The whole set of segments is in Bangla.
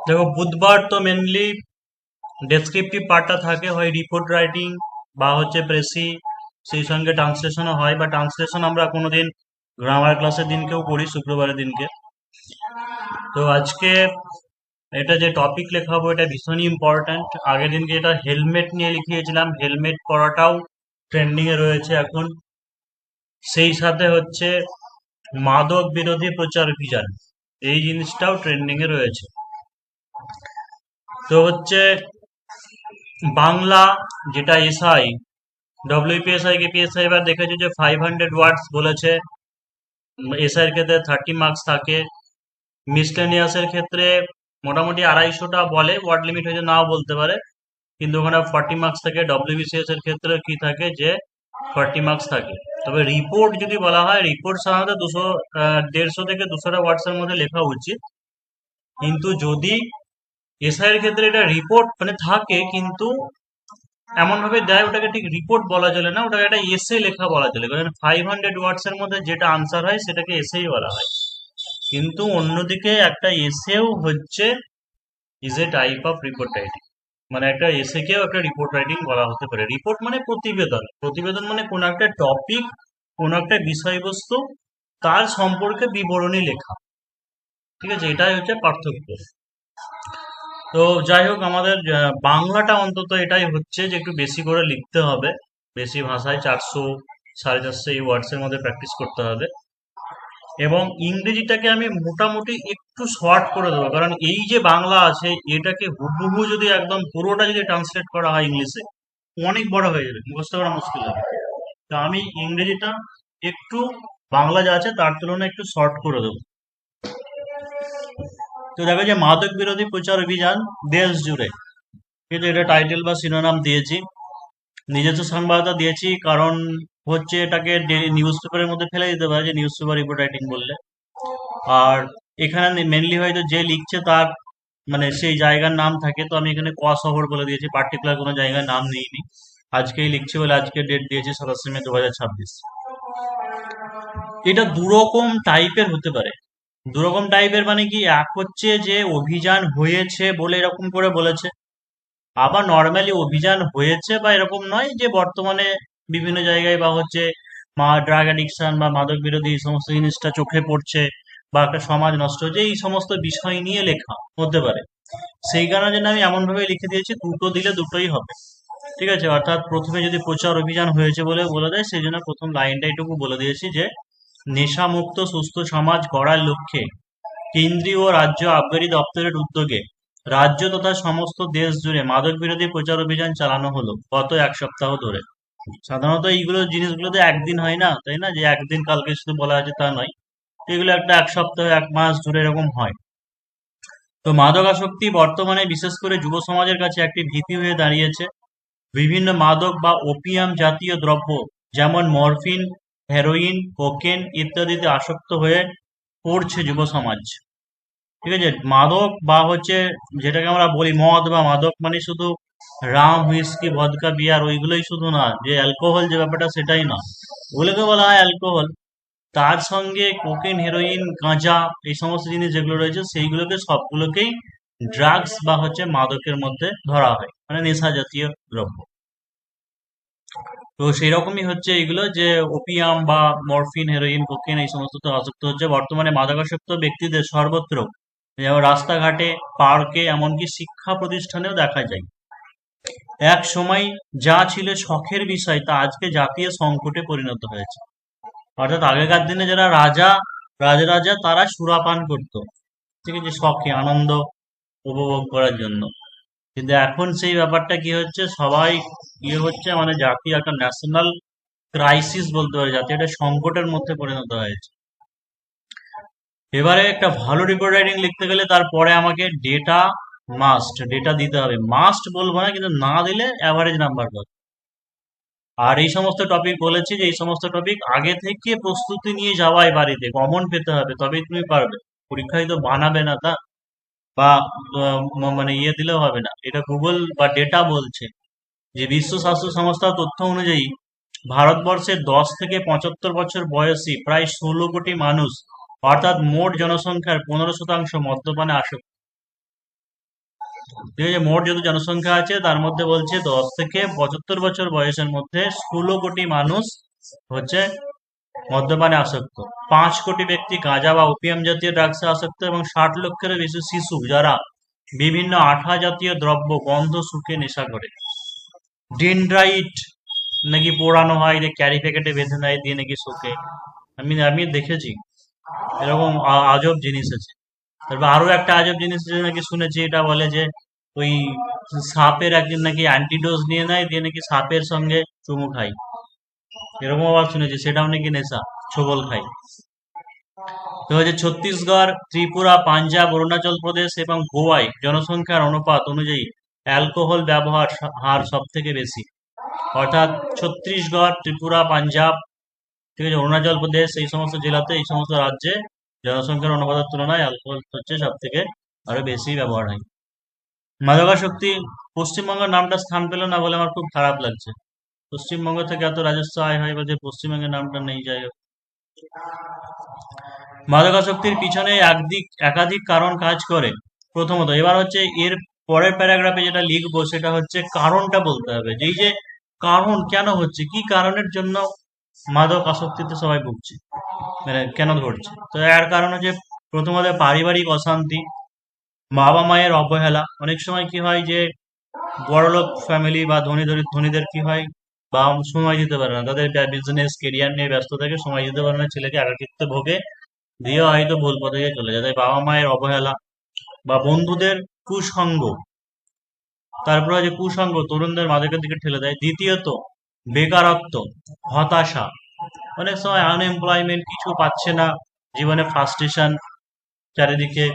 দেখো, বুধবার তো মেনলি ডেসক্রিপটিভ পার্টটা থাকে, হয় রিপোর্ট রাইটিং বা হচ্ছে প্রেসি, সেই সঙ্গে ট্রান্সলেশনও হয়, বা ট্রান্সলেশন আমরা কোনোদিন গ্রামার ক্লাসের দিনকেও করি, শুক্রবারের দিনকে। তো আজকে এটা যে টপিক লেখাবো এটা ভীষণই ইম্পর্ট্যান্ট। আগের দিনকে এটা হেলমেট নিয়ে লিখিয়েছিলাম, হেলমেট পরাটাও ট্রেন্ডিং এ রয়েছে এখন। সেই সাথে হচ্ছে মাদক বিরোধী প্রচার অভিযান, এই জিনিসটাও ট্রেন্ডিং এ রয়েছে। তো হচ্ছে বাংলা, যেটা এসআই, ডব্লিউপিএসআই কেপিএসআই এবার দেখেছে যে 500 ওয়ার্ডস বলেছে। এসআই এর ক্ষেত্রে 30 মার্কস থাকে, মিসলেনিয়াস এর ক্ষেত্রে মোটামুটি 250টা বলে, ওয়ার্ড লিমিট হয়েছে নাও বলতে পারে, কিন্তু ওখানে 40 মার্কস থাকে। ডব্লিউবিসিএস এর ক্ষেত্রে কি থাকে যে 40 মার্কস থাকে। তবে রিপোর্ট যদি বলা হয়, রিপোর্ট সাধারণত 150 থেকে 200 ওয়ার্ডস এর মধ্যে লেখা উচিত। কিন্তু যদি এসআই এর ক্ষেত্রে এটা রিপোর্ট মানে থাকে, কিন্তু এমন ভাবে দেয় ওটাকে ঠিক রিপোর্ট বলা চলে না, ওটাকে একটা এসে লেখা বলা চলে, কারণ 500 ওয়ার্ডস এর মধ্যে যেটা আনসার হয় সেটাকে এসেই বলা হয়। কিন্তু অন্যদিকে একটা এসেও হচ্ছে is a type of report writing, মানে একটা এসেকেও একটা রিপোর্ট রাইটিং বলা হতে পারে। রিপোর্ট মানে প্রতিবেদন, প্রতিবেদন মানে কোনো একটা টপিক, কোনো একটা বিষয়বস্তু, তার সম্পর্কে বিবরণী লেখা। ঠিক আছে, এটাই হচ্ছে পার্থক্য। তো যাই হোক, আমাদের বাংলাটা অন্তত এটাই হচ্ছে যে একটু বেশি করে লিখতে হবে, বেশি ভাষায়, 400 450 এই ওয়ার্ডস এর মধ্যে প্র্যাকটিস করতে হবে। এবং ইংরেজিটাকে আমি মোটামুটি একটু শর্ট করে দেবো, কারণ এই যে বাংলা আছে এটাকে হুবহু যদি একদম পুরোটা যদি ট্রান্সলেট করা হয় ইংলিশে, অনেক বড় হয়ে যাবে, মুখস্থ করা মুশকিল হবে। তো আমি ইংরেজিটা একটু বাংলা যা আছে তার তুলনায় একটু শর্ট করে দেবো। তো দেখো যে মাদক বিরোধী প্রচার অভিযান দেশ জুড়ে, কিন্তু এটা টাইটেল বা শিরোনাম দিয়েছি, নিজস্ব সংবাদদাতা দিয়েছি, কারণ হচ্ছে এটাকে নিউজ পেপারের মধ্যে ফেলে দিতে পারে যে নিউজ পেপার রিপোর্ট রাইটিং বললে। আর এখানে মেনলি হয়তো যে লিখছে তার মানে সেই জায়গার নাম থাকে, তো আমি এখানে ক শহর বলে দিয়েছি, পার্টিকুলার কোনো জায়গার নাম নিইনি। আজকেই লিখছি বলে আজকে ডেট দিয়েছি 27 মে 2026। এটা দুরকম টাইপের হতে পারে। দুরকম টাইপের মানে কি, এক হচ্ছে যে অভিযান হয়েছে বলে এরকম করে বলেছে, আবার নর্মালি অভিযান হয়েছে বা এরকম নয়, যে বর্তমানে বিভিন্ন জায়গায় বা হচ্ছে ড্রাগ অ্যাডিকশন বা মাদক বিরোধী এই সমস্ত জিনিসটা চোখে পড়ছে, বা একটা সমাজ নষ্ট হচ্ছে, এই সমস্ত বিষয় নিয়ে লেখা হতে পারে। সেই কারণে জন্য আমি এমন ভাবে লিখে দিয়েছি, দুটো দিলে দুটোই হবে। ঠিক আছে, অর্থাৎ প্রথমে যদি প্রচার অভিযান হয়েছে বলে বলে দেয়, সেই জন্য প্রথম লাইনটা এটুকু বলে দিয়েছি যে নেশামুক্ত সুস্থ সমাজ গড়ার লক্ষ্যে কেন্দ্রীয় ও রাজ্য আবগারি দপ্তরের উদ্যোগে রাজ্য তথা সমস্ত দেশ জুড়ে মাদক বিরোধী প্রচার অভিযান চালানো হলো গত 1 সপ্তাহ ধরে। সাধারণত এইগুলো জিনিসগুলো তো একদিন হয় না, তাই না, যে একদিন কালকে শুধু বলা আছে তা নয়। এগুলো একটা 1 সপ্তাহ 1 মাস ধরে এরকম হয়। তো মাদকাসক্তি বর্তমানে বিশেষ করে যুব সমাজের কাছে একটি ভীতি হয়ে দাঁড়িয়েছে। বিভিন্ন মাদক বা ওপিয়াম জাতীয় দ্রব্য যেমন মরফিন, হেরোইন, কোকেন ইত্যাদিতে আসক্ত হয়ে পড়ছে যুব সমাজ। ঠিক আছে, মাদক বা হচ্ছে যেটাকে আমরা বলি মদ বা মাদক, মানে শুধু রাম, হুইস্কি, ভদকা, বিয়ার ওইগুলোই শুধু না, যে অ্যালকোহল যে ব্যাপারটা সেটাই না, ওগুলোকে বলা হয় অ্যালকোহল। তার সঙ্গে কোকেন, হেরোইন, গাঁজা, এই সমস্ত জিনিস যেগুলো রয়েছে সেইগুলোকে সবগুলোকেই ড্রাগস বা হচ্ছে মাদকের মধ্যে ধরা হয়, মানে নেশা জাতীয় দ্রব্য। তো সেই রকমই হচ্ছে এইগুলো, যে ওপিয়াম বা মরফিন, হেরোইন, কোকেন এই সমস্ত তো আসক্ত হচ্ছে বর্তমানে মাদকাসক্ত ব্যক্তিদের সর্বত্র, যেমন রাস্তাঘাটে, পার্কে, এমনকি শিক্ষা প্রতিষ্ঠানেও দেখা যায়। এক সময় যা ছিল শখের বিষয় তা আজকে জাতীয় সংকটে পরিণত হয়েছে। অর্থাৎ আগেকার দিনে যারা রাজা তারা সুরাপান করতো, ঠিক আছে, শখে, আনন্দ উপভোগ করার জন্য। কিন্তু এখন সেই ব্যাপারটা কি হচ্ছে, সবাই ইয়ে হচ্ছে, মানে জাতীয় একটা ন্যাশনাল ক্রাইসিস বলতে পারে, জাতীয় একটা সংকটের মধ্যে পরিণত হয়েছে। এবারে একটা ভালো রিপোর্ট রাইটিং লিখতে গেলে তারপরে আমাকে ডেটা ডেটা দিতে হবে। মাস্ট বলবো না, কিন্তু না দিলে অ্যাভারেজ নাম্বার পাবে। আর এই সমস্ত টপিক বলেছি যে এই সমস্ত টপিক আগে থেকে প্রস্তুতি নিয়ে যাওয়াই, বাড়িতে কমন পেতে হবে, তবেই তুমি পারবে। পরীক্ষায় তো বানাবে না তা, বা মানে ইয়ে দিলেও হবে না। এটা গুগল বা ডেটা বলছে যে বিশ্ব স্বাস্থ্য সংস্থার তথ্য অনুযায়ী ভারতবর্ষের 10 থেকে 75 বছর বয়সী প্রায় 16 কোটি মানুষ, অর্থাৎ মোট জনসংখ্যার 15% মদ্যপানে আসক্ত। ঠিক আছে, মোট যত জনসংখ্যা আছে তার মধ্যে বলছে 10 থেকে 75 বছর বয়সের মধ্যে 16 কোটি মানুষ হচ্ছে মদ্যপানে আসক্ত। 5 কোটি ব্যক্তি গাঁজা বা ওপিয়াম জাতীয় ড্রাগসে আসক্ত এবং 60 লক্ষেরও বেশি শিশু যারা বিভিন্ন আঠা জাতীয় দ্রব্য গন্ধ শুকে নেশা করে। ডেনড্রাইট নাকি পোড়ানো হয়, যে ক্যারি প্যাকেটে বেঁধে নেয় দিয়ে নাকি শুকে। আমি আমি দেখেছি এরকম আজব জিনিস আছে। তারপর আরো একটা আজব জিনিস আছে নাকি শুনেছি, এটা বলে যে ওই সাপের একদিন নাকি অ্যান্টিডোজ নিয়ে নেয় দিয়ে নাকি সাপের সঙ্গে চুমু খায়, এরকম আবার শুনেছি, সেটাও নাকি নেশা, ছোবল খায়। তো হচ্ছে ছত্তিশগড়, ত্রিপুরা, পাঞ্জাব, অরুণাচল প্রদেশ এবং গোয়ায় জনসংখ্যার অনুপাত অনুযায়ী অ্যালকোহল ব্যবহার হার সব থেকে বেশি। অর্থাৎ ছত্তিশগড়, ত্রিপুরা, পাঞ্জাব, ঠিক আছে, অরুণাচল প্রদেশ, এই সমস্ত জেলাতে, এই সমস্ত রাজ্যে জনসংখ্যার অনুপাতের তুলনায় অ্যালকোহল হচ্ছে সব থেকে আরো বেশি ব্যবহার হয়। মাদকাসক্তি পশ্চিমবঙ্গের নামটা স্থান পেল না বলে আমার খুব খারাপ লাগছে। পশ্চিমবঙ্গ থেকে এত রাজস্ব আয় হয়, বা যে পশ্চিমবঙ্গের নামটা নেই, যাই হোক। মাদকাসক্তির পিছনে একাধিক কারণ কাজ করে। প্রথমত, এবার হচ্ছে এর পরের প্যারাগ্রাফে যেটা লিখবো সেটা হচ্ছে কারণটা বলতে হবে, যে এই যে কারণ কেন হচ্ছে, কি কারণের জন্য মাদক আসক্তিতে সবাই ভুগছে, মানে কেন ধরছে। তো এর কারণ হচ্ছে প্রথমত পারিবারিক অশান্তি, বাবা মায়ের অবহেলা। অনেক সময় কি হয় যে বড়লোক ফ্যামিলি বা ধনীদের কি হয়, বা সময় দিতে পারে না, তাদের বিজনেস কেরিয়ার নিয়ে ব্যস্ত থাকে, সময় দিতে পারে না ছেলেকে, একাকিত্বে ভোগে, দিয়ে হয়তো ভুল পথে গিয়ে চলে যায়। তাই বাবা মায়ের অবহেলা বা বন্ধুদের কুসঙ্গ, তারপরে যে কুসঙ্গ তরুণদের মাদকের দিকে ঠেলে দেয়। দ্বিতীয়ত বেকারত্ব, হতাশা, অনেক সময় আনএমপ্লয়মেন্ট, কিছু পাচ্ছে না, জীবনে ফ্রাস্ট্রেশন চারিদিকে,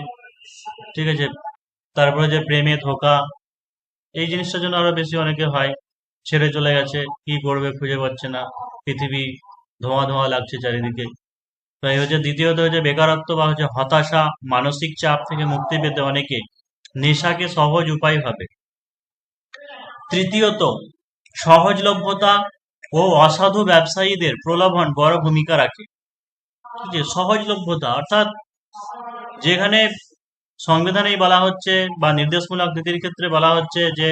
ঠিক আছে। তারপরে যে প্রেমে ধোঁকা, এই জিনিসটার জন্য আরো বেশি অনেকে হয়, ছেড়ে চলে গেছে, কি করবে খুঁজে পাচ্ছে না, পৃথিবী ধোঁয়া ধোঁয়া লাগছে চারিদিকে। তাই হচ্ছে দ্বিতীয়ত হচ্ছে বেকারত্ব বা হচ্ছে হতাশা, মানসিক চাপ থেকে মুক্তি পেতে অনেকে নেশাকে সহজ উপায় ভাবে। তৃতীয়ত সহজলভ্যতা ও অসাধু ব্যবসায়ীদের প্রলোভন বড় ভূমিকা রাখে। ঠিক আছে, সহজলভ্যতা অর্থাৎ যেখানে সংবিধানেই বলা হচ্ছে বা নির্দেশমূলক নীতির ক্ষেত্রে বলা হচ্ছে যে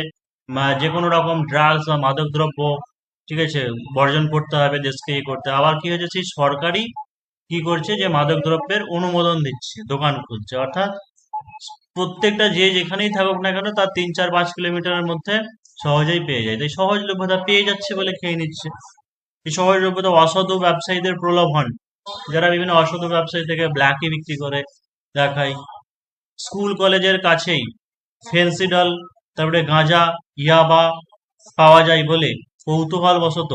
যে কোনো রকম ড্রাগস বা মাদক দ্রব্য, ঠিক আছে, বর্জন করতে হবে, দেশকে করতে। আবার কি হচ্ছে, সেই সরকারি কি করছে যে মাদক দ্রব্যের অনুমোদন দিচ্ছে, দোকান খুলছে, অর্থাৎ প্রত্যেকটা যে যেখানেই থাকুক না কেন তার 3, 4, 5 কিলোমিটারের মধ্যে সহজেই পেয়ে যায়। তাই সহজলভ্যতা পেয়ে যাচ্ছে বলে খেয়ে নিচ্ছে। এই সহজলভ্যতা অসাধু ব্যবসায়ীদের প্রলোভন, যারা বিভিন্ন অসাধু ব্যবসায়ী থেকে ব্ল্যাকে বিক্রি করে দেখায়। স্কুল কলেজের কাছেই ফেন্সিডল, তারপরে গাঁজা, ইয়াবা পাওয়া যায় বলে কৌতূহল বশত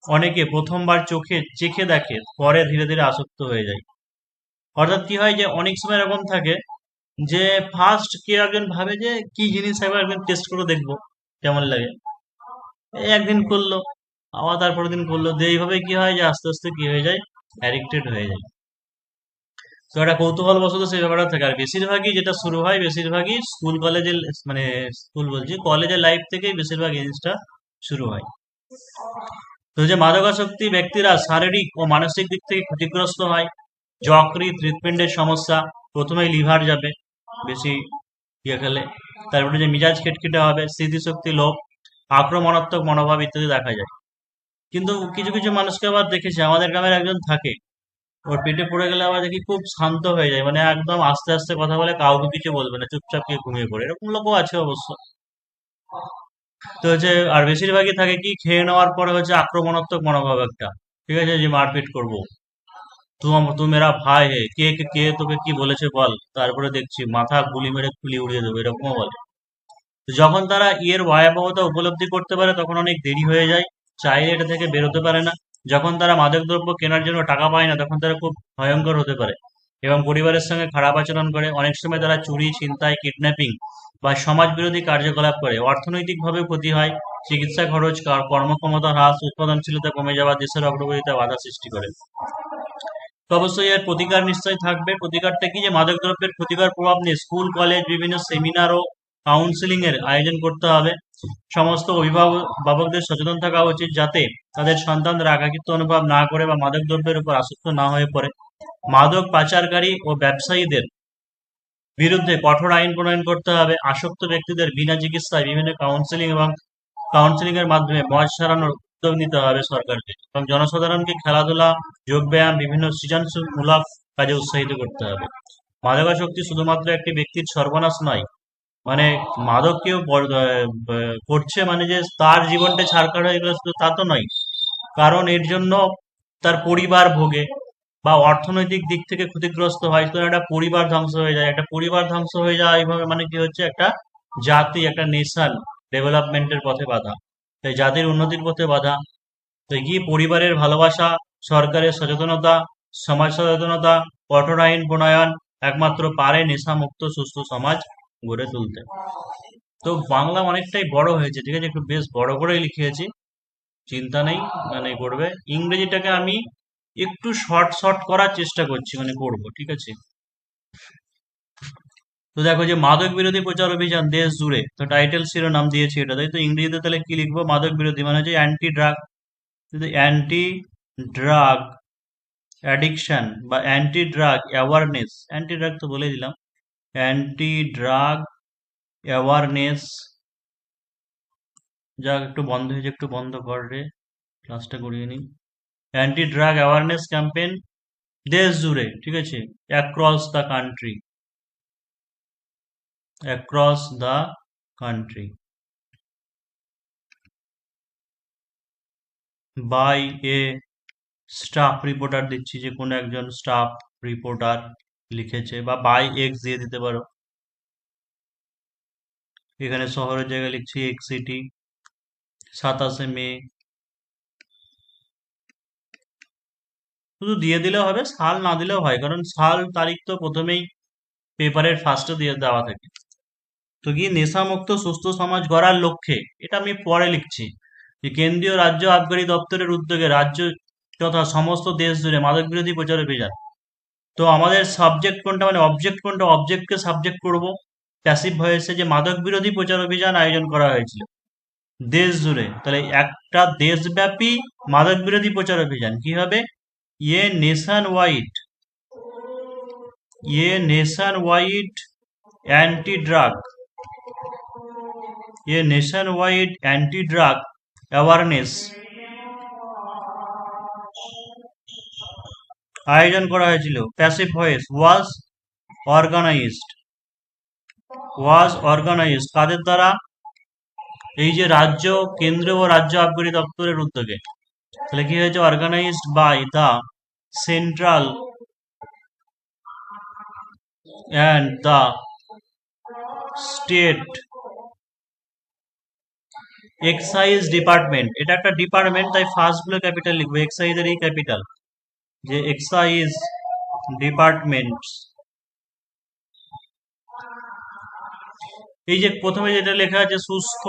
অনেকে প্রথমবার চোখে চেখে দেখে, পরে ধীরে ধীরে আসক্ত হয়ে যায়। অর্থাৎ কি হয় যে অনেক সময় এরকম থাকে যে ফার্স্ট কেউ একজন ভাবে যে কি জিনিস, একবার একদিন টেস্ট করে দেখবো কেমন লাগে, এই একদিন করলো, আবার তারপরের দিন করলো, দিয়ে এইভাবে কি হয় যে আস্তে আস্তে কি হয়ে যায়, অ্যাডিক্টেড হয়ে যায়। তো একটা কৌতূহল বশত সেই ব্যাপারটা থাকে। আর বেশিরভাগই যেটা শুরু হয়, বেশিরভাগই স্কুল কলেজের, মানে স্কুল বলছি, কলেজের লাইফ থেকেই বেশিরভাগ এই জিনিসটা শুরু হয়। তো যে মাদকাসক্তি ব্যক্তিরা শারীরিক ও মানসিক দিক থেকে ক্ষতিগ্রস্ত হয়। যকৃৎ হৃৎপিণ্ডের সমস্যা, প্রথমেই লিভার যাবে বেশি ইয়ে খেলে। তারপরে যে মিজাজ খিটখিটে হবে, স্মৃতিশক্তি লোপ, আক্রমণাত্মক মনোভাব ইত্যাদি দেখা যায়। কিন্তু কিছু কিছু মানুষকে আবার দেখেছি, আমাদের গ্রামের একজন থাকে, ওর পেটে পড়ে গেলে আবার দেখি খুব শান্ত হয়ে যায়, মানে একদম আস্তে আস্তে কথা বলে, কাউকে কিছু বলবে না, চুপচাপ গিয়ে ঘুমিয়ে পড়ে, এরকম লোকও আছে অবশ্য। তো হচ্ছে আর বেশিরভাগই থাকে কি, খেয়ে নেওয়ার পরে হচ্ছে আক্রমণাত্মক মনোভাব একটা, ঠিক আছে, যে মারপিট করবো, তু মেরা ভাই হে, কে কে কে তোকে কি বলেছে বল, তারপরে দেখছি মাথা গুলি মেরে খুলি উড়িয়ে দেবো, এরকমও বলে। তো যখন তারা এর ভয়াবহতা উপলব্ধি করতে পারে তখন অনেক দেরি হয়ে যায়, চাইলে এটা থেকে বেরোতে পারে না। যখন তারা মাদকদ্রব্য কেনার জন্য টাকা পায় না তখন তারা খুব ভয়ঙ্কর হতে পারে এবং পরিবারের সঙ্গে খারাপ আচরণ করে। অনেক সময় তারা চুরি, ছিনতাই, কিডন্যাপিং বা সমাজ বিরোধী কার্যকলাপ করে। অর্থনৈতিকভাবে ক্ষতি হয়, চিকিৎসা খরচ, কর্মক্ষমতা হ্রাস, উৎপাদনশীলতা কমে যাওয়া, দেশের অগ্রগতিতে বাধা সৃষ্টি করে। তো অবশ্যই এর প্রতিকার নিশ্চয়ই থাকবে। প্রতিকারটা কি, যে মাদকদ্রব্যের ক্ষতিকর প্রভাব নিয়ে স্কুল, কলেজ, বিভিন্ন সেমিনার ও কাউন্সিলিং এর আয়োজন করতে হবে। সমস্ত অভিভাবকদের সচেতন থাকা উচিত যাতে তাদের সন্তানরা একাকিত্ব অনুভব না করে বা মাদকদ্রব্যের উপর আসক্ত না হয়ে পড়ে। মাদক পাচারকারী ও ব্যবসায়ীদের বিরুদ্ধে কঠোর আইন প্রণয়ন করতে হবে। আসক্ত ব্যক্তিদের বিনা চিকিৎসায় বিভিন্ন কাউন্সেলিং এর মাধ্যমে বয়স সারানোর উদ্যোগ নিতে হবে সরকারকে, এবং জনসাধারণকে খেলাধুলা, যোগব্যায়াম, বিভিন্ন সৃজনশীলমূলক কাজে উৎসাহিত করতে হবে। মাদকাসক্তি শুধুমাত্র একটি ব্যক্তির সর্বনাশ নয়, মানে মাদক কেউ করছে মানে যে তার জীবনটা ছাড়খাড় হয়ে গেল শুধু তা তো নয়, কারণ এর জন্য তার পরিবার ভোগে বা অর্থনৈতিক দিক থেকে ক্ষতিগ্রস্ত হয়। তো একটা পরিবার ধ্বংস হয়ে যায়, একটা পরিবার ধ্বংস হয়ে যাওয়া এইভাবে মানে কি হচ্ছে, একটা জাতি, একটা নেশন ডেভেলপমেন্টের পথে বাধা, তাই জাতির উন্নতির পথে বাধা। তো কি পরিবারের ভালোবাসা, সরকারের সচেতনতা, সমাজ সচেতনতা, কঠোর আইন প্রণয়ন একমাত্র পারে নেশা মুক্ত সুস্থ সমাজ গড়ে তুলতে। তো বাংলা অনেকটাই বড় হয়েছে, ঠিক আছে, একটু বেশ বড় করেই লিখিয়েছি, চিন্তা নেই, মানে করবে। ইংরেজিটাকে আমি একটু শর্ট শর্ট করার চেষ্টা করছি, মানে করব, ঠিক আছে। তো দেখো যে মাদক বিরোধী প্রচার অভিযান দেশ জুড়ে, তো টাইটেল শিরোনাম দিয়েছি এটা, তাই তো ইংরেজিতে তাহলে কি লিখবো? মাদক বিরোধী মানে হচ্ছে anti drug, anti drug addiction বা anti drug awareness, anti drug তো বলে দিলাম, অ্যান্টি ড্রাগ অ্যাওয়ারনেস, যা একটু বন্ধ হয়েছে, একটু বন্ধ কর রে, ক্লাসটা করিয়ে নিই। অ্যান্টি ড্রাগ অ্যাওয়ারনেস ক্যাম্পেইন দেশ জুড়ে, ঠিক আছে, across the country, across the country, by a staff reporter দিচ্ছি, যে কোনো একজন স্টাফ রিপোর্টার লিখেছে, বা বাই এক্স দিয়ে দিতে পারো। এখানে শহরের জায়গায় লিখছি এক্স সিটি, 27শে মে। শুধু দিয়ে দিলেও হবে, সাল না দিলেও হয়, কারণ সাল তারিখ তো প্রথমেই পেপারের ফার্স্টে দিয়ে দেওয়া থাকে। তো কি নেশামুক্ত সুস্থ সমাজ গড়ার লক্ষ্যে, এটা আমি পরে লিখছি, যে কেন্দ্রীয় রাজ্য আবগারি দপ্তরের উদ্যোগে রাজ্য তথা সমস্ত দেশ জুড়ে মাদক বিরোধী প্রচার অভিযান। তো আমাদের সাবজেক্ট কোনটা, মানে অবজেক্ট কোনটা, অবজেক্টকে সাবজেক্ট করব, প্যাসিভ ভয়েসে, যে মাদক বিরোধী প্রচার অভিযান আয়োজন করা হয়েছিল দেশ জুড়ে, তাহলে একটা দেশব্যাপী মাদক বিরোধী প্রচার অভিযান কি হবে? ইয়ে নেশন ওয়াইড, ইয়ে নেশন ওয়াইড অ্যান্টি ড্রাগ, ইয়ে nation wide anti drug awareness আয়োজন করা হয়েছিল। প্যাসিভ ভয়েস অর্গানাইজড, অর্গানাইজড কাদের দ্বারা? এই যে রাজ্য, কেন্দ্র ও রাজ্য আবগারি দপ্তরের উদ্যোগে। তাহলে কি হয়েছে? Organised by the central and the state excise department, এটা একটা ডিপার্টমেন্ট, তাই ফার্স্ট গুলো ক্যাপিটাল লিখবো, এক্সাইজের এই ক্যাপিটাল, যে এক্সাইজ ডিপার্টমেন্ট। এই যে প্রথমে যেটা লেখা আছে সুস্থ,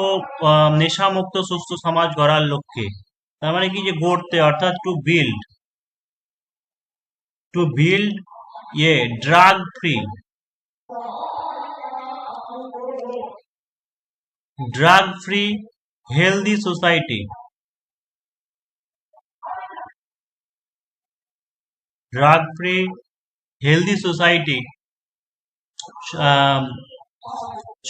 নেশামুক্ত সুস্থ সমাজ গড়ার লক্ষ্যে, তার মানে কি, যে গড়তে, অর্থাৎ two build a drug free, drug free healthy society, drug free healthy society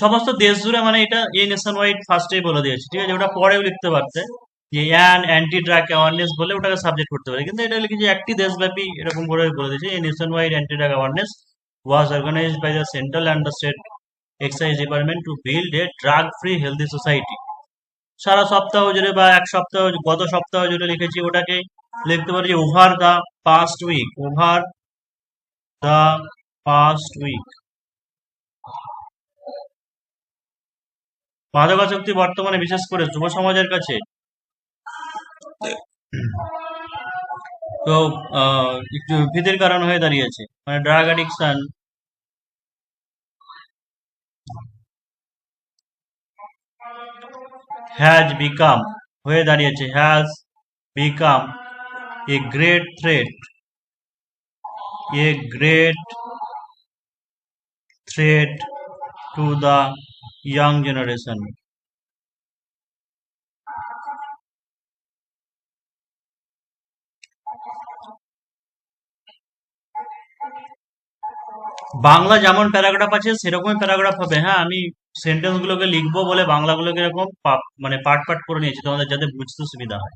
সমস্ত দেশ জুড়ে, মানে এটা এই নেশন ওয়াইড ফার্স্টেই বলে দিয়েছে, ঠিক আছে। ওটা পরেও লিখতে পারতে, যে অ্যান্টি ড্রাগ অ্যাওয়ারনেস বলে ওটাকে সাবজেক্ট করতে পারে, কিন্তু এটা লিখে যে একটি দেশব্যাপী, এরকম করে বলে দিয়েছে। এই nationwide anti drug awareness was organised by the central and the state excise department to build a drug free healthy society. সারা সপ্তাহ জুড়ে বা এক সপ্তাহ, গত সপ্তাহ জুড়ে লিখেছি, ওটাকে লিখতে পারি যে over the past week, over the past week. মাদকাসক্তি বর্তমানে বিশেষ করে যুব সমাজের কাছে, তো একটু ভীতির কারণ হয়ে দাঁড়িয়েছে, মানে ড্রাগ অ্যাডিকশন হ্যাজ বিকাম, হয়ে দাঁড়িয়েছে, has become a great threat, a great threat to the young generation. Bangla যেমন প্যারাগ্রাফ আছে সেরকমই প্যারাগ্রাফ হবে। হ্যাঁ, আমি সেন্টেন্স গুলোকে লিখবো বলে বাংলাগুলোকে এরকম মানে পার্ট পার্ট করে নিয়েছি তোমাদের যাতে বুঝতে সুবিধা হয়।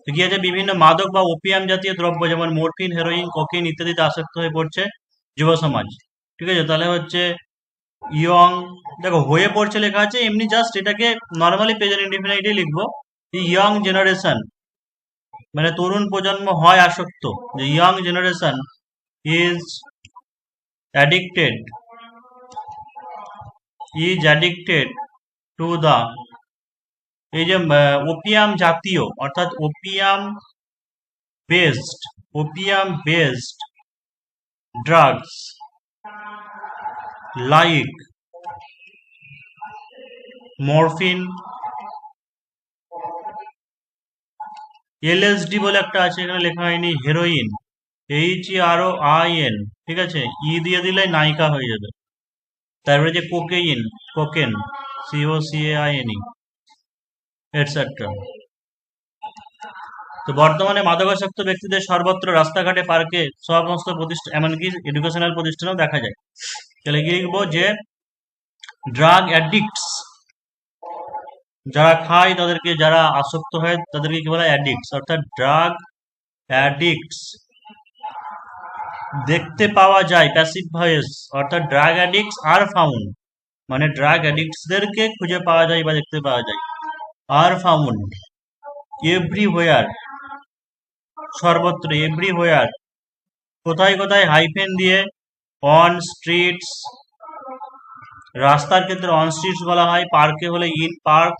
তো কি আছে, বিভিন্ন মাদক বা ওপিয়াম জাতীয় দ্রব্য যেমন মরফিন, হেরোইন, কোকেইন ইত্যাদিতে আসক্ত হয়ে পড়ছে যুব সমাজ। ঠিক আছে, তাহলে হচ্ছে ইয়ং, দেখো হয়ে পড়ছে লেখা আছে, এমনি জাস্ট এটাকে নর্মালি প্রেজেন্ট ইনডিফিনাইটই লিখবো। ইয়ং জেনারেশন মানে তরুণ প্রজন্ম হয় আসক্ত, যে young generation is addicted to the, এই যে ওপিয়াম জাতীয় অর্থাৎ opium based drugs like morphine, LSD বলে একটা আছে, এখানে লেখা হয়নি, হেরোইন, HEROIN, ঠিক আছে, দিয়ে দিলে নায়িকা হয়ে যাবে। তারপরে যে কোকেন, COCAIN, এটসেট্রা। তো বর্তমানে মাদকাসক্ত ব্যক্তিদের সর্বত্র রাস্তাঘাটে, পার্কে, সমস্ত প্রতিষ্ঠান, এমনকি এডুকেশনাল প্রতিষ্ঠানেও দেখা যায়। তাহলে কি লিখবো, যে ড্রাগ অ্যাডিক্টস, যারা খায় তাদেরকে, যারা আসক্ত হয় তাদেরকে কি বলা হয়, অ্যাডিক্টস, অর্থাৎ ড্রাগ অ্যাডিক্টস দেখতে পাওয়া যায়, প্যাসিভ ভয়েস, অর্থাৎ ড্রাগ অ্যাডিক্টস আর ফাউন্ড, মানে ড্রাগ অ্যাডিক্টসদেরকে খুঁজে পাওয়া যায় বা দেখতে পাওয়া যায়, আর ফাউন্ড এভরিহোয়ার, সর্বত্র, এভরিহোয়ার, কোথায় কোথায় হাইফেন দিয়ে, অন স্ট্রিটস, রাস্তার ক্ষেত্রে অন স্ট্রিটস বলা হয়, পার্কে হলে in park,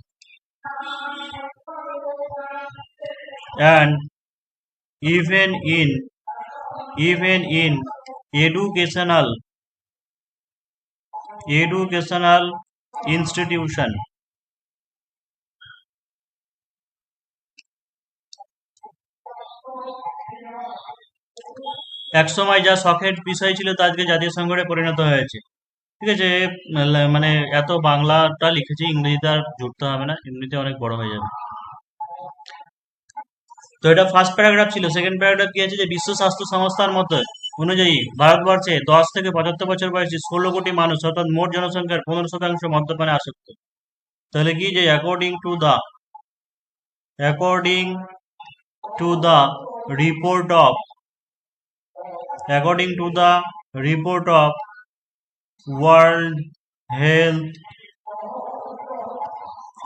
and even in educational institution. একসময় যা শখের বিষয় ছিল তা আজকে জাতীয় সংকটে পরিণত হয়েছে। ঠিক আছে, মানে এত বাংলাটা লিখেছি, ইংরেজিতে আর জুড়তে হবে না, এমনিতে অনেক বড় হয়ে যাবে। তো এটা ফার্স্ট প্যারাগ্রাফ ছিল। সেকেন্ড প্যারাগ্রাফ কি আছে, যে বিশ্ব স্বাস্থ্য সংস্থার মতে অনুযায়ী ভারতবর্ষে 10 থেকে 75 বছর বয়সী 16 কোটি মানুষ, অর্থাৎ মোট জনসংখ্যার 15% মদ্যপানে আসক্ত। তাহলে কি, যে according to the report of World Health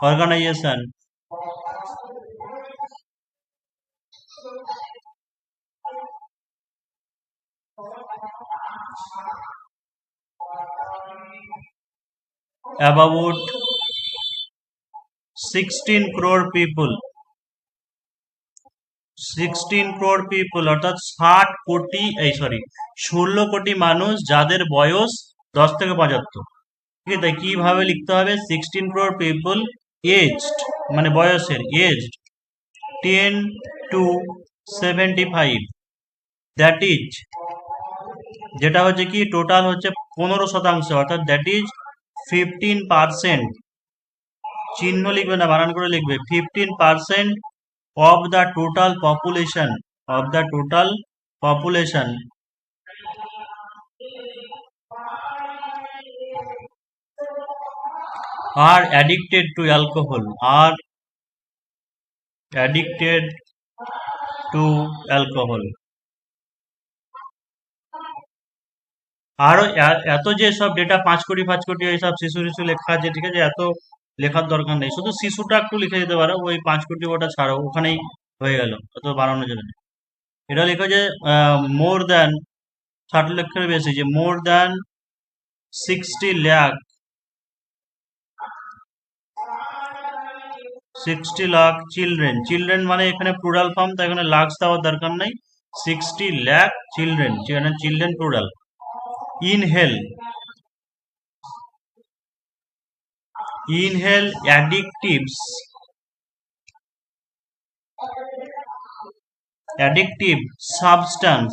Organization, about 16 crore people, 16 crore people, অর্থাৎ 16 কোটি মানুষ যাদের বয়স 10 থেকে 75। ঠিক আছে, তাই কিভাবে লিখতে হবে, 16 crore people aged, মানে বয়সের, aged 10 to 75, দ্যাট ইজ, যেটা হচ্ছে কি টোটাল হচ্ছে 15%, অর্থাৎ দ্যাট ইজ 15%, চিহ্ন লিখবে না, বানান করে লিখবে, 15% of the total population are addicted to alcohol, আরো এত যে সব ডেটা 5 কোটি এইসব শিশু লেখা আছে, ঠিক আছে, এত লেখার দরকার নেই, শুধু শিশুটা একটু লিখে দিতে পারো, ওই 5 কোটি ওটা ছাড়ো, ওখানেই হয়ে গেল, অত বাড়ানো যাবে না। এটা লেখো যে মোর দ্যান 60 লক্ষের বেশি, যে মোর দ্যান 60 লাখ চিলড্রেন মানে এখানে প্লুরাল ফর্ম, তাই এখানে লাক্স দেওয়ার দরকার নেই, 60 lakh children, children plural, inhale addictive substance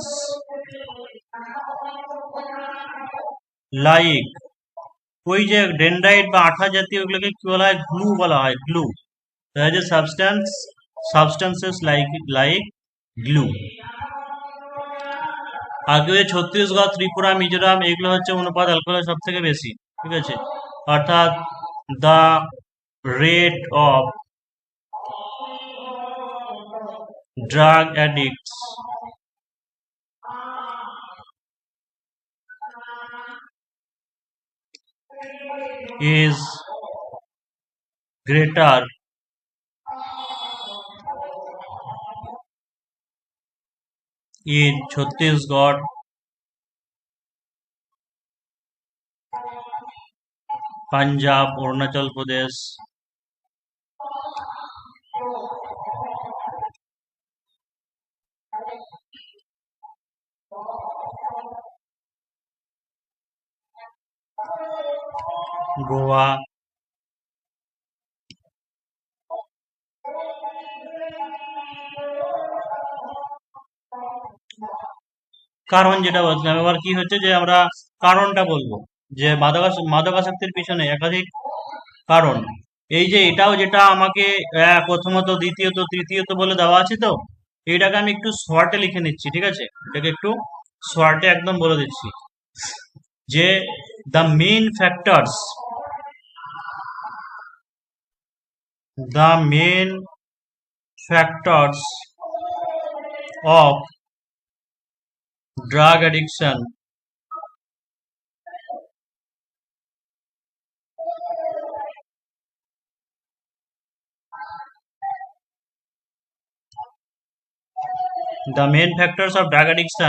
like, ওই যে ডেনড্রাইট বা আঠা জাতীয়, ওগুলোকে কি বলা হয়, গ্লু বলা হয়, গ্লু, যে সাবস্টেন্সেস লাইক গ্লু। আর কি হচ্ছে ছত্তিশগড়, ত্রিপুরা, মিজোরাম এগুলো হচ্ছে অনুপাত অ্যালকোহলের সব থেকে বেশি, ঠিক আছে। অর্থাৎ the rate of drug addicts is greater in Chhattisgarh, Punjab, Arunachal Pradesh, Goa, কারণ যেটা বলছিলাম, এবার কি হচ্ছে যে আমরা কারণটা বলবো যে মাদকাসক্তির পিছনে একাধিক কারণ। এই যে এটাও যেটা আমাকে প্রথমত, দ্বিতীয়ত, তৃতীয়ত বলে দেওয়া আছে, তো এইটাকে আমি একটু শর্টে লিখে নিচ্ছি, ঠিক আছে। এটাকে একটু শর্টে একদম বলে দিচ্ছি যে the main factors, the main factors of drug addiction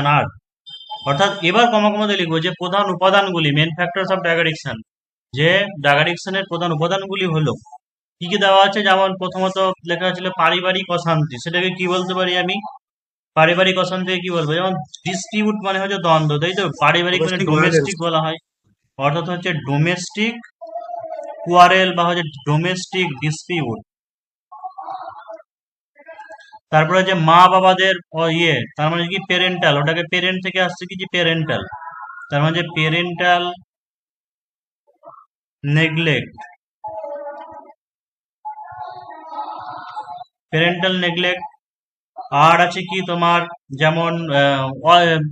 are, অর্থাৎ এবার কমা কমাতে লিখবো যে প্রধান উপাদানগুলি, main factors of drug addiction, যে ড্রাগ অ্যাডিকশনের প্রধান উপাদানগুলি হলো কি কি দেওয়া আছে। যেমন প্রথমত লেখা ছিল পারিবারিক অশান্তি, সেটাকে কি বলতে পারি আমি? পারিবারিক অশান্তিকে কি বলবো? যেমন ডিসপিউট মানে হচ্ছে দ্বন্দ্ব, তাই তো। পারিবারিক মানে ডোমেস্টিক বলা হয়, অর্থাৎ হচ্ছে ডোমেস্টিক কোয়ারেল বা হচ্ছে ডোমেস্টিক ডিসপিউট। তারপরে যে মা বাবাদের তার মানে কি পেরেন্টাল, ওটাকে পেরেন্ট থেকে আসছে কি যে পেরেন্টাল, তার মানে যে পেরেন্টাল নেগলেক্ট, প্যারেন্টাল নেগলেক্ট। আর আছে কি তোমার, যেমন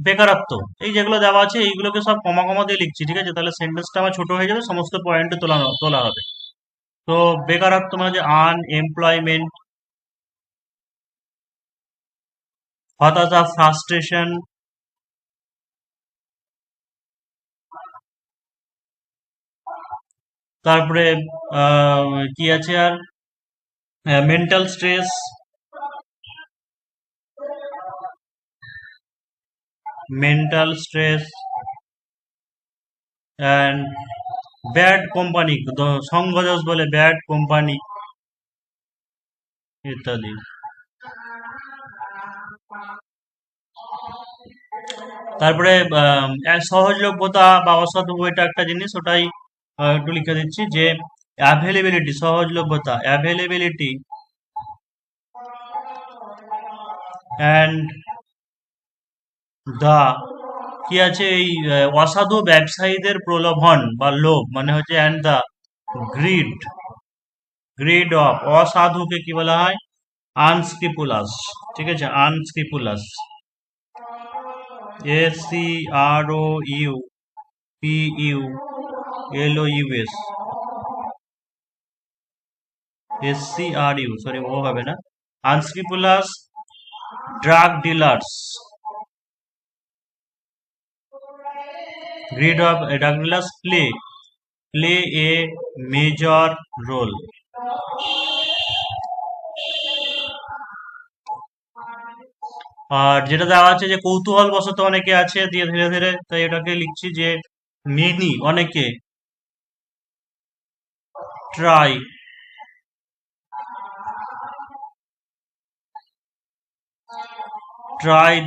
বেকারত্ব, এই যেগুলো দেওয়া আছে এইগুলোকে সব কমা কমা দিয়ে লিখছি, ঠিক আছে। তাহলে সেন্টেন্সটা আমার ছোট হয়ে যাবে, সমস্ত পয়েন্টে তোলা হবে। তো বেকারত্ব মানে যে আনএমপ্লয়মেন্ট, হতাশা, ফ্রাস্ট্রেশন, তারপরে কি আছে আর, mental stress, mental stress and bad company, সঙ্গদোষ বলে ব্যাড কোম্পানি ইত্যাদি। তারপরে সহজলভ্যতা বা অসাধু, এটা একটা জিনিস, ওটাই একটু লিখে দিচ্ছি যে অ্যাভেলেবিলিটি, সহজলভ্যতা, অ্যাভেলেবিলিটি অ্যান্ড দা কি আছে, এই অসাধু ব্যবসায়ীদের প্রলোভন বা লোভ মানে হচ্ছে, and the greed, greed of, অসাধুকে কি বলা হয়? আনস্ক্রিপুলাস, ঠিক আছে, আনস্ক্রিপুলাস, SCROUPULOUS, SCRU, সরি ও হবে না, unscrupulous drug dealers, greed of drug dealers play a major role. আর যেটা দেওয়া আছে যে কৌতূহল বশত অনেকে আছে দিয়ে ধীরে ধীরে, তাই এটাকে লিখছি যে মেনি, অনেকে, try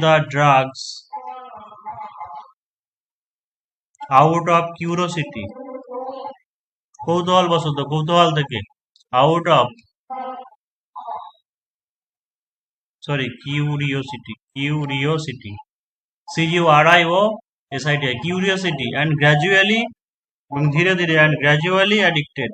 the drugs out of curiosity, কৌতূহল বশত, কৌতূহল থেকে, out of, sorry curiosity, CURIOSITI, curiosity, and gradually, এবং ধীরে ধীরে, অ্যান্ড গ্র্যাজুয়ালি অ্যাডিক্টেড।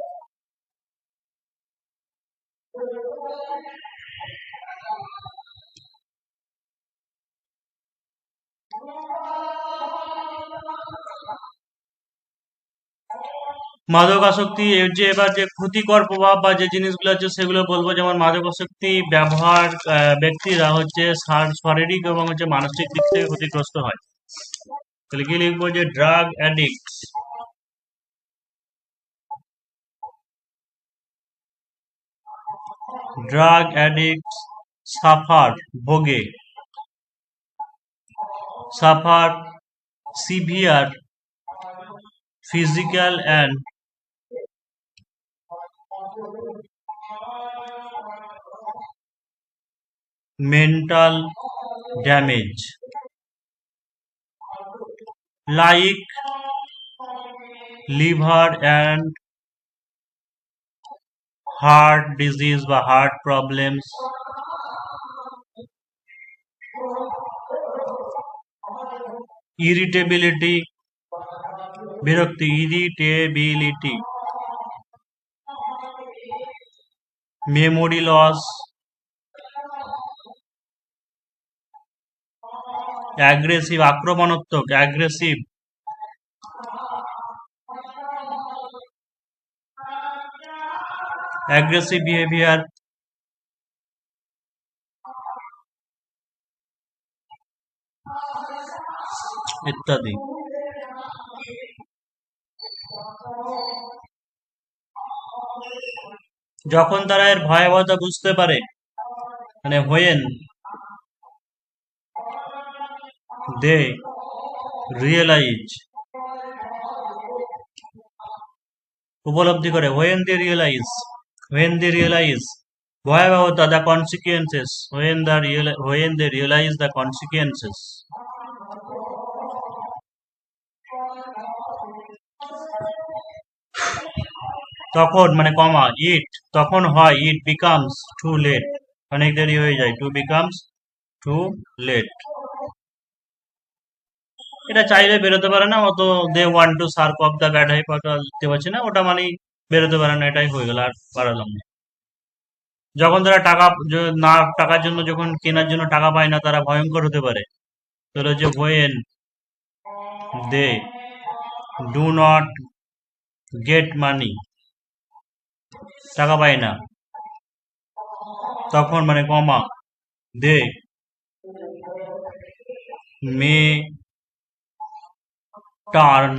মাদকাসক্তি এর যে এবার যে ক্ষতিকর প্রভাব বা যে জিনিসগুলো আছে সেগুলো বলবো, যেমন মাদকাসক্তি ব্যবহার ব্যক্তিরা হচ্ছে শারীরিক এবং হচ্ছে মানসিক দিক থেকে ক্ষতিগ্রস্ত হয়। তাহলে কি লিখবো, যে drug addict, drug addict suffer, ভোগে, suffer severe physical and mental damage, like liver and heart disease বা heart problems, irritability, বিরক্তি, irritability, memory loss, aggressive, আক্রমণাত্মক, aggressive, aggressive behavior, ইত্যাদি। যখন তারা এর ভয়াবহতা বুঝতে পারে, মানে when they realize, উপলব্ধি করে, when they realize ভয়াবহতা, the consequences, when they realize the consequences, তখন মানে কমা ইট, তখন হয় ইট বিকামস টু লেট, অনেক দেরি হয়ে যায়, টু বিকামস টু লেট। এটা চাইলে বেরোতে পারে না, অত they want to shirk of the bad hype দিতে পারছি না, ওটা মানেই বেরোতে পারে না, এটাই হয়ে গেল, আর বাড়ালাম না। যখন তারা না টাকার জন্য, যখন কেনার জন্য টাকা পায় না, তারা ভয়ঙ্কর হতে পারে। তাহলে হচ্ছে when they do not get money, টাকা পায় না, তখন মানে কমা they may turn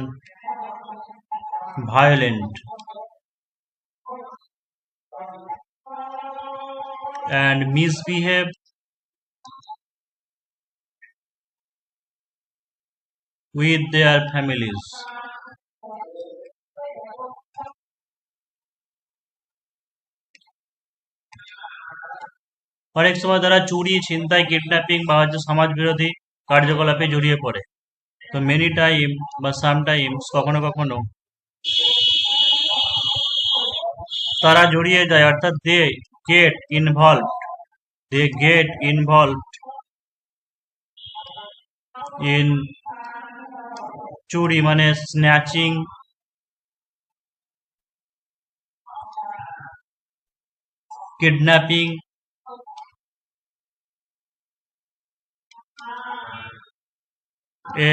violent and misbehave with their families. অনেক সময় তারা চুরি, ছিনতাই, কিডন্যাপিং বা হচ্ছে সমাজ বিরোধী কার্যকলাপে জড়িয়ে পড়ে। তো মেনি টাইম বা সামটাইমস, কখনো কখনো তারা জড়িয়ে যায়, অর্থাৎ দে গেট ইনভলভ ইন চুরি মানে snatching, kidnapping,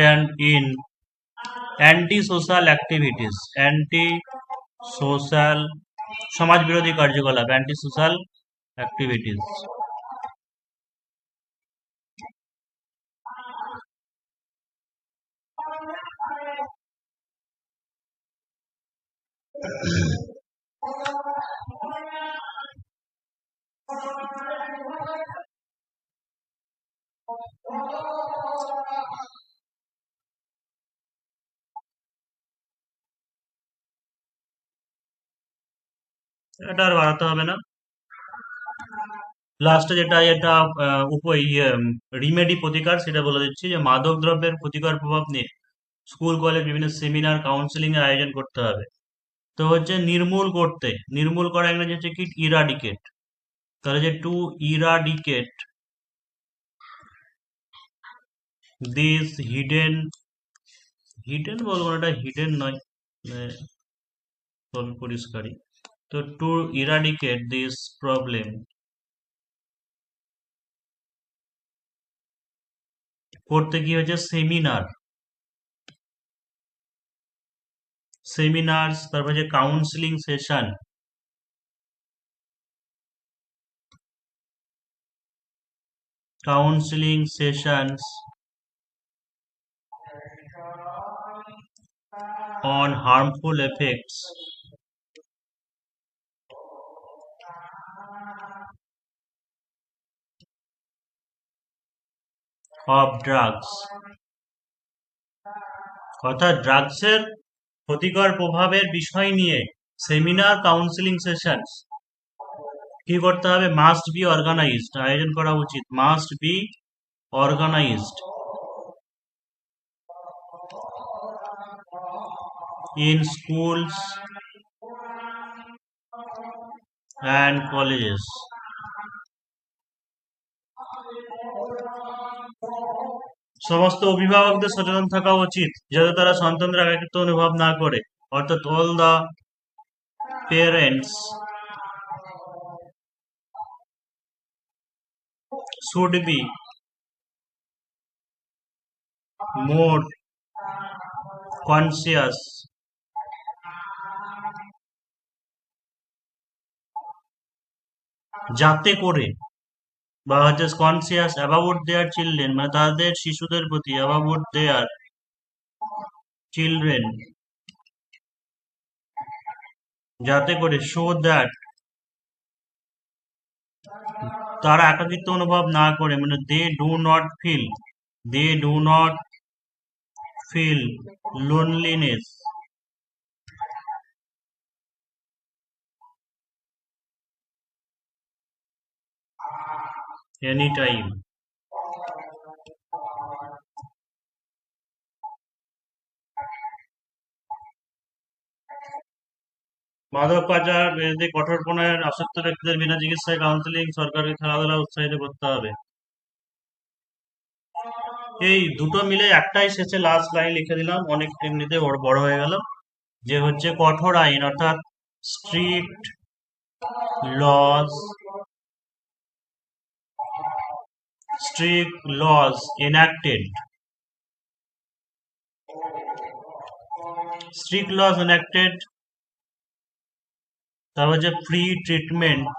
and in anti-social সমাজ বিরোধী কার্যকলাপ, anti-social activities. এটা আর বাড়াতে হবে না। লাস্টে যেটা এটা রিমেডি, প্রতিকার, সেটা বলে দিচ্ছি, যে মাদক দ্রব্যের ক্ষতিকর প্রভাব নিয়ে স্কুল কলেজ বিভিন্ন সেমিনার, কাউন্সিলিং এর আয়োজন করতে হবে। তো হচ্ছে নির্মূল করা ইংরেজি হচ্ছে কি, ইরাডিকেট। তাহলে যে two eradicate this hidden, hidden বলবো না, এটা হিডেন নয়, মানে সবই পরিষ্কারই। তো টু ইরাডিকেট দিস প্রবলেম, করতে গিয়ে হচ্ছে সেমিনার, সেমিনার্স, তারপর যে counselling session, on harmful effects of drugs, অর্থাৎ ড্রাগসের ক্ষতিকর প্রভাবের বিষয় নিয়ে সেমিনার, কাউন্সিলিং সেশন কি করতে হবে? মাস্ট বি অর্গানাইজড, আয়োজন করা উচিত। Must be organised in schools and colleges. সমস্ত অভিভাবকদের সচেতন থাকা উচিত যাতে তারা সন্তানদের একাকিত্ব অনুভব না করে, অর্থাৎ all the parents should be more conscious যাতে করে, বা হচ্ছে কনসিয়াস অ্যাবাউট দেয়ার চিলড্রেন, মানে তাদের শিশুদের প্রতি, অ্যাবাউট দেয়ার চিলড্রেন, যাতে করে শো দ্যাট, তারা একাকিত্ব অনুভব না করে, মানে they do not feel loneliness any time. মাদক পাচার বিরোধী কঠোরপনায় আসক্ত ব্যক্তিদের বিনা চিকিৎসায় কাউন্সিলিং, সরকারকে খেলাধুলা উৎসাহিত করতে হবে। এই দুটো মিলে একটাই শেষে লাস্ট লাইন লিখে দিলাম, অনেক এমনিতে বড় বড় হয়ে গেল, যে হচ্ছে কঠোর আইন, অর্থাৎ strict laws, enacted, strict laws enacted, তারপর হচ্ছে free treatment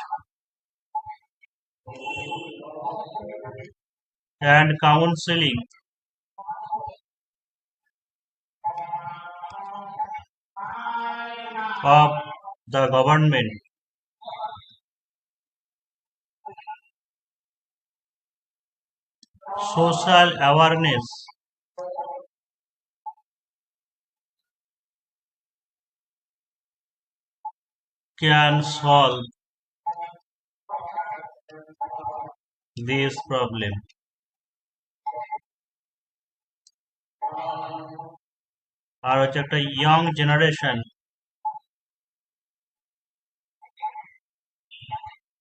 and counseling of the government social awareness can solve this problem. আর হচ্ছে একটা young generation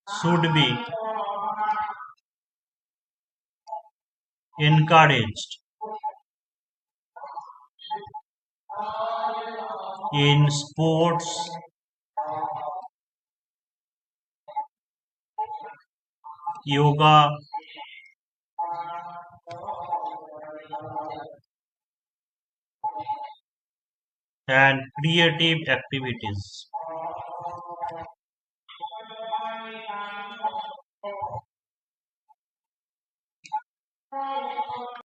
should be encouraged in sports, yoga, and creative activities.